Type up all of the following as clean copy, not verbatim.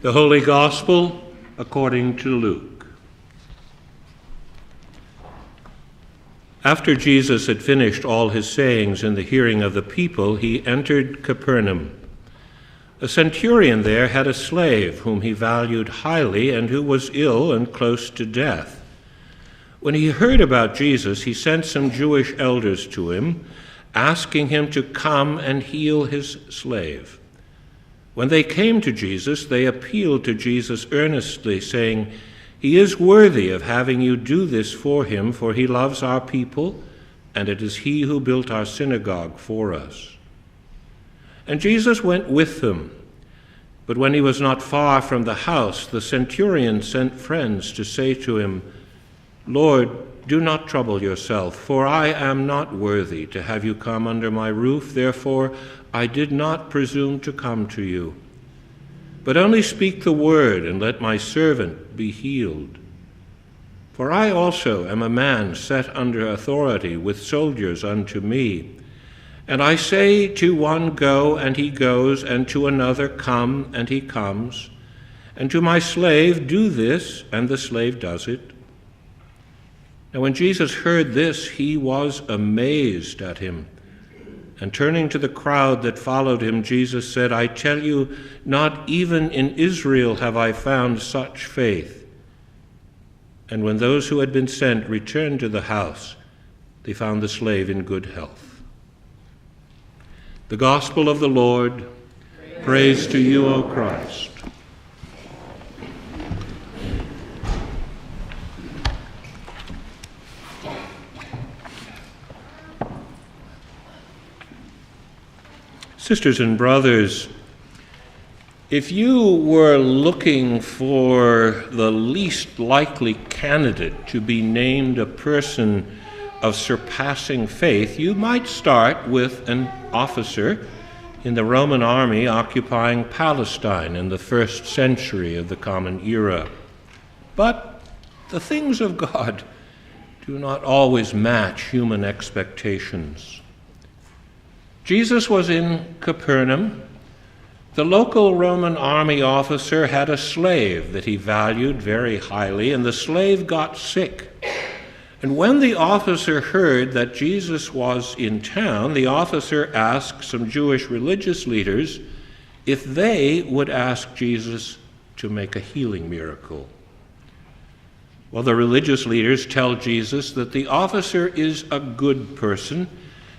The Holy Gospel according to Luke. After Jesus had finished all his sayings in the hearing of the people, he entered Capernaum. A centurion there had a slave whom he valued highly and who was ill and close to death. When he heard about Jesus, he sent some Jewish elders to him, asking him to come and heal his slave. When they came to Jesus, they appealed to Jesus earnestly, saying, "He is worthy of having you do this for him, for he loves our people, and it is he who built our synagogue for us." And Jesus went with them. But when he was not far from the house, the centurion sent friends to say to him, "Lord, do not trouble yourself, for I am not worthy to have you come under my roof. Therefore, I did not presume to come to you. But only speak the word, and let my servant be healed. For I also am a man set under authority with soldiers unto me. And I say to one, go, and he goes, and to another, come, and he comes. And to my slave, do this, and the slave does it." Now when Jesus heard this, he was amazed at him. And turning to the crowd that followed him, Jesus said, "I tell you, not even in Israel have I found such faith." And when those who had been sent returned to the house, they found the slave in good health. The Gospel of the Lord. Praise to you, O Christ. Sisters and brothers, if you were looking for the least likely candidate to be named a person of surpassing faith, you might start with an officer in the Roman army occupying Palestine in the 1st century of the Common Era. But the things of God do not always match human expectations. Jesus was in Capernaum. The local Roman army officer had a slave that he valued very highly, and the slave got sick. And when the officer heard that Jesus was in town, the officer asked some Jewish religious leaders if they would ask Jesus to make a healing miracle. Well, the religious leaders tell Jesus that the officer is a good person,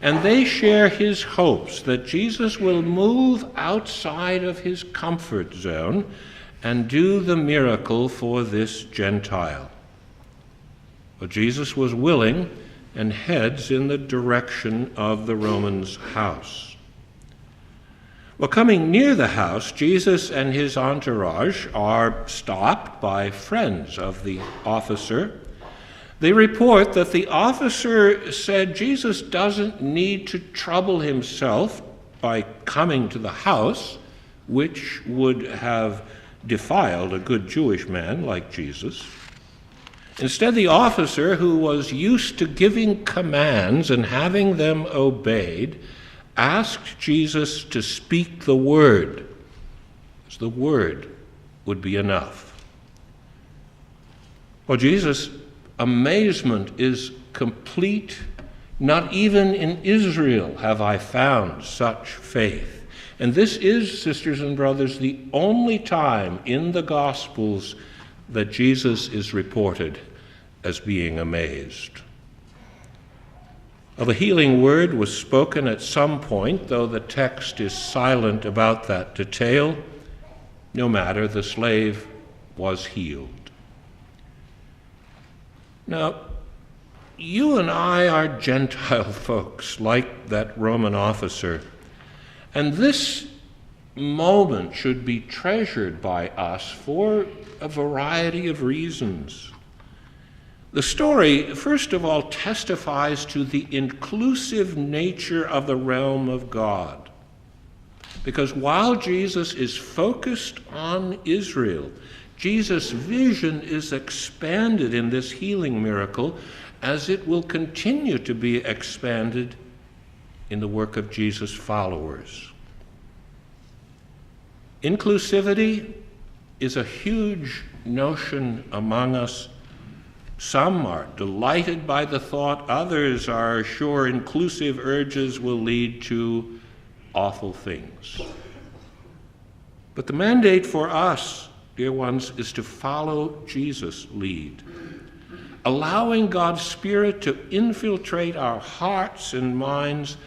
and they share his hopes that Jesus will move outside of his comfort zone and do the miracle for this Gentile. But Jesus was willing and heads in the direction of the Roman's house. Well, coming near the house, Jesus and his entourage are stopped by friends of the officer. They report that the officer said Jesus doesn't need to trouble himself by coming to the house, which would have defiled a good Jewish man like Jesus. Instead, the officer, who was used to giving commands and having them obeyed, asked Jesus to speak the word, as the word would be enough. Well, Jesus' amazement is complete. Not even in Israel have I found such faith. And this is, sisters and brothers, the only time in the Gospels that Jesus is reported as being amazed. Well, the healing word was spoken at some point, though the text is silent about that detail. No matter, the slave was healed. Now, you and I are Gentile folks, like that Roman officer, and this moment should be treasured by us for a variety of reasons. The story, first of all, testifies to the inclusive nature of the realm of God. Because while Jesus is focused on Israel, Jesus' vision is expanded in this healing miracle, as it will continue to be expanded in the work of Jesus' followers. Inclusivity is a huge notion among us. Some are delighted by the thought, others are sure inclusive urges will lead to awful things. But the mandate for us, dear ones, is to follow Jesus' lead, allowing God's Spirit to infiltrate our hearts and minds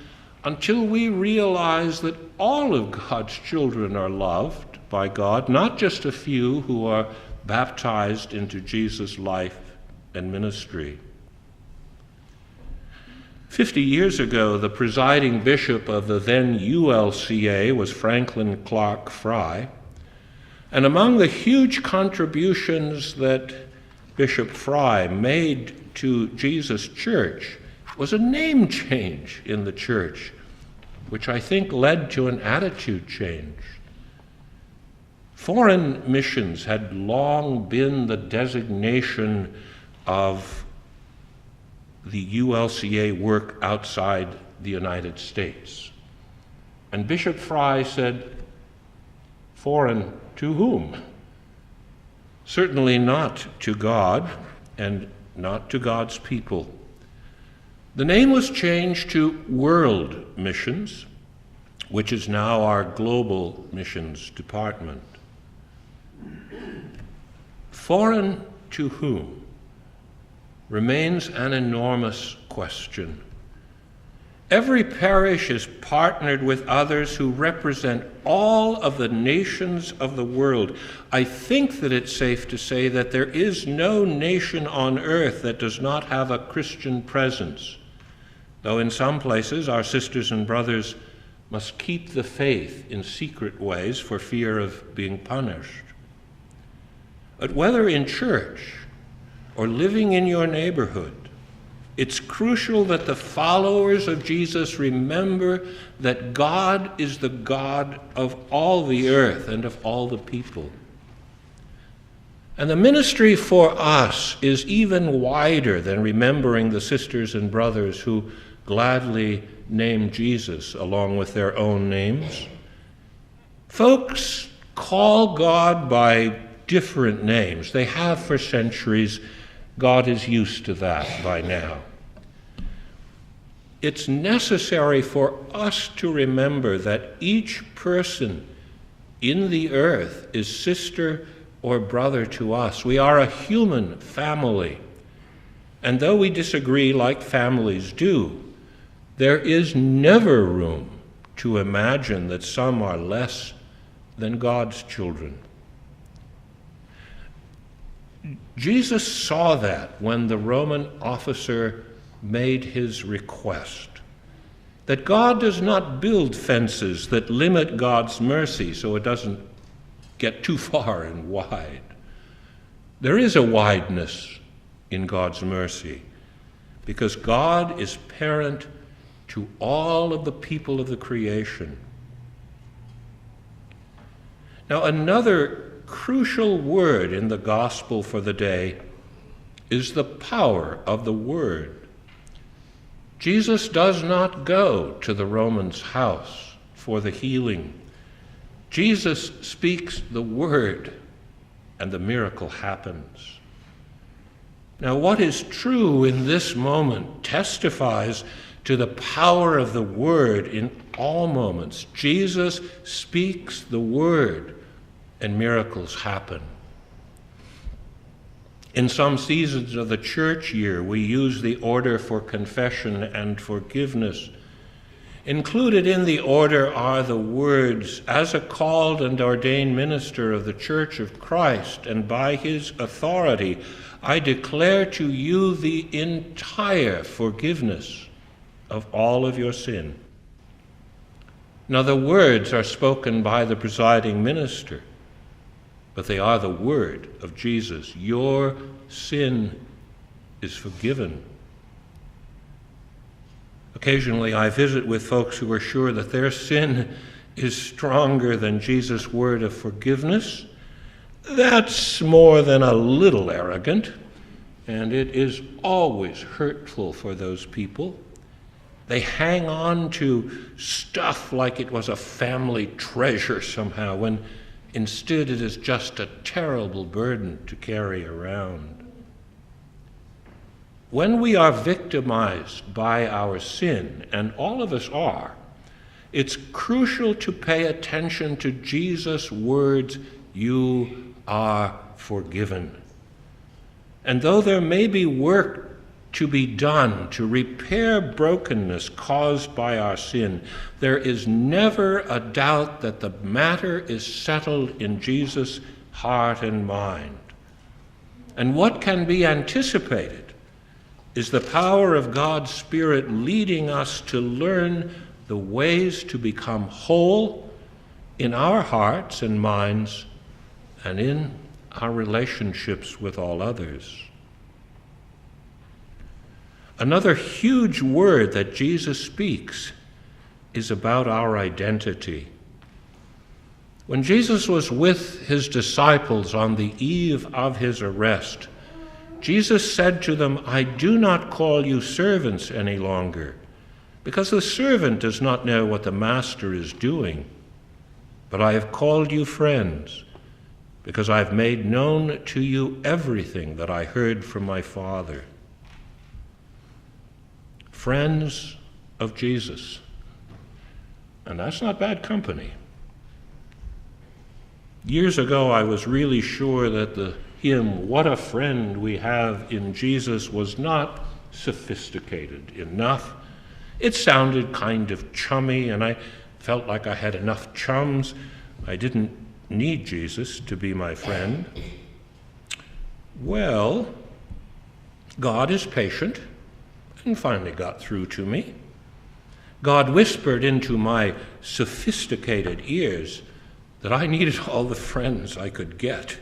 until we realize that all of God's children are loved by God, not just a few who are baptized into Jesus' life and ministry. 50 years ago, the presiding bishop of the then ULCA was Franklin Clark Fry, and among the huge contributions that Bishop Fry made to Jesus' church was a name change in the church, which I think led to an attitude change. Foreign missions had long been the designation of the ULCA work outside the United States. And Bishop Fry said, foreign to whom? Certainly not to God and not to God's people. The name was changed to World Missions, which is now our Global Missions Department. Foreign to whom remains an enormous question. Every parish is partnered with others who represent all of the nations of the world. I think that it's safe to say that there is no nation on earth that does not have a Christian presence, though in some places our sisters and brothers must keep the faith in secret ways for fear of being punished. But whether in church or living in your neighborhood, it's crucial that the followers of Jesus remember that God is the God of all the earth and of all the people. And the ministry for us is even wider than remembering the sisters and brothers who gladly name Jesus along with their own names. Folks call God by different names. They have for centuries. God is used to that by now. It's necessary for us to remember that each person in the earth is sister or brother to us. We are a human family. And though we disagree like families do, there is never room to imagine that some are less than God's children. Jesus saw that when the Roman officer made his request, that God does not build fences that limit God's mercy so it doesn't get too far and wide. There is a wideness in God's mercy because God is parent to all of the people of the creation. Now, another crucial word in the gospel for the day is the power of the word. Jesus does not go to the Roman's house for the healing. Jesus speaks the word, and the miracle happens. Now, what is true in this moment testifies to the power of the word in all moments. Jesus speaks the word, and miracles happen. In some seasons of the church year, we use the order for confession and forgiveness. Included in the order are the words, "As a called and ordained minister of the Church of Christ, and by his authority, I declare to you the entire forgiveness of all of your sin." Now, the words are spoken by the presiding minister, but they are the word of Jesus. Your sin is forgiven. Occasionally I visit with folks who are sure that their sin is stronger than Jesus' word of forgiveness. That's more than a little arrogant, and it is always hurtful for those people. They hang on to stuff like it was a family treasure somehow, when Instead, it is just a terrible burden to carry around. When we are victimized by our sin, and all of us are, it's crucial to pay attention to Jesus' words, "You are forgiven." And though there may be work to be done to repair brokenness caused by our sin, there is never a doubt that the matter is settled in Jesus' heart and mind. And what can be anticipated is the power of God's Spirit leading us to learn the ways to become whole in our hearts and minds and in our relationships with all others. Another huge word that Jesus speaks is about our identity. When Jesus was with his disciples on the eve of his arrest, Jesus said to them, "I do not call you servants any longer, because the servant does not know what the master is doing. But I have called you friends, because I have made known to you everything that I heard from my Father." Friends of Jesus. And that's not bad company. Years ago, I was really sure that the hymn, "What a Friend We Have in Jesus," was not sophisticated enough. It sounded kind of chummy, and I felt like I had enough chums. I didn't need Jesus to be my friend. Well, God is patient and finally got through to me. God whispered into my sophisticated ears that I needed all the friends I could get,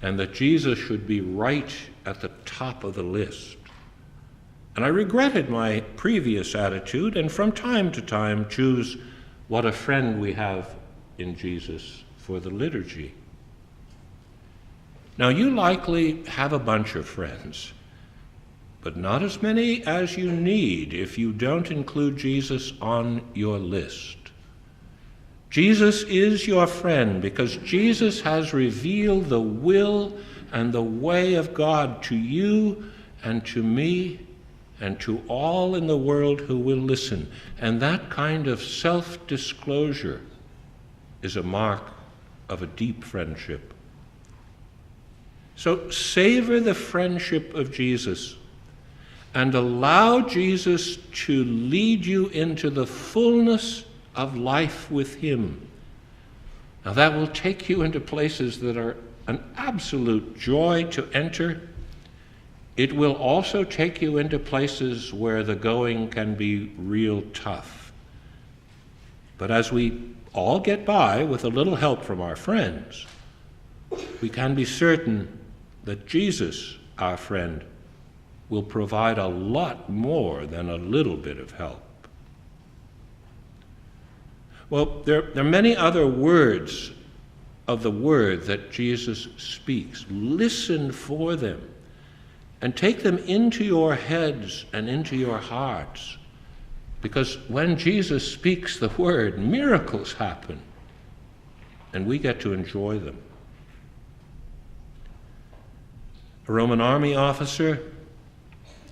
and that Jesus should be right at the top of the list. And I regretted my previous attitude, and from time to time choose "What a Friend We Have in Jesus" for the liturgy. Now, you likely have a bunch of friends, but not as many as you need if you don't include Jesus on your list. Jesus is your friend because Jesus has revealed the will and the way of God to you and to me and to all in the world who will listen. And that kind of self-disclosure is a mark of a deep friendship. So savor the friendship of Jesus and allow Jesus to lead you into the fullness of life with him. Now that will take you into places that are an absolute joy to enter. It will also take you into places where the going can be real tough. But as we all get by with a little help from our friends, we can be certain that Jesus, our friend, will provide a lot more than a little bit of help. Well, there are many other words of the word that Jesus speaks. Listen for them and take them into your heads and into your hearts, because when Jesus speaks the word, miracles happen, and we get to enjoy them. A Roman army officer,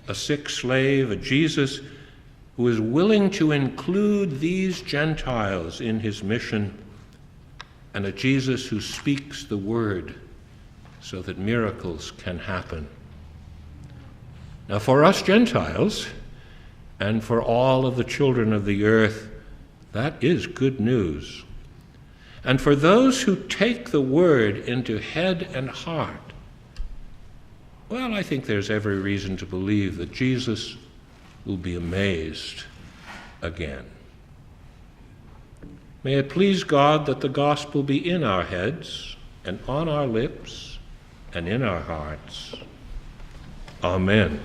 a sick slave, a Jesus who is willing to include these Gentiles in his mission, and a Jesus who speaks the word so that miracles can happen. Now, for us Gentiles, and for all of the children of the earth, that is good news. And for those who take the word into head and heart, well, I think there's every reason to believe that Jesus will be amazed again. May it please God that the gospel be in our heads and on our lips and in our hearts. Amen.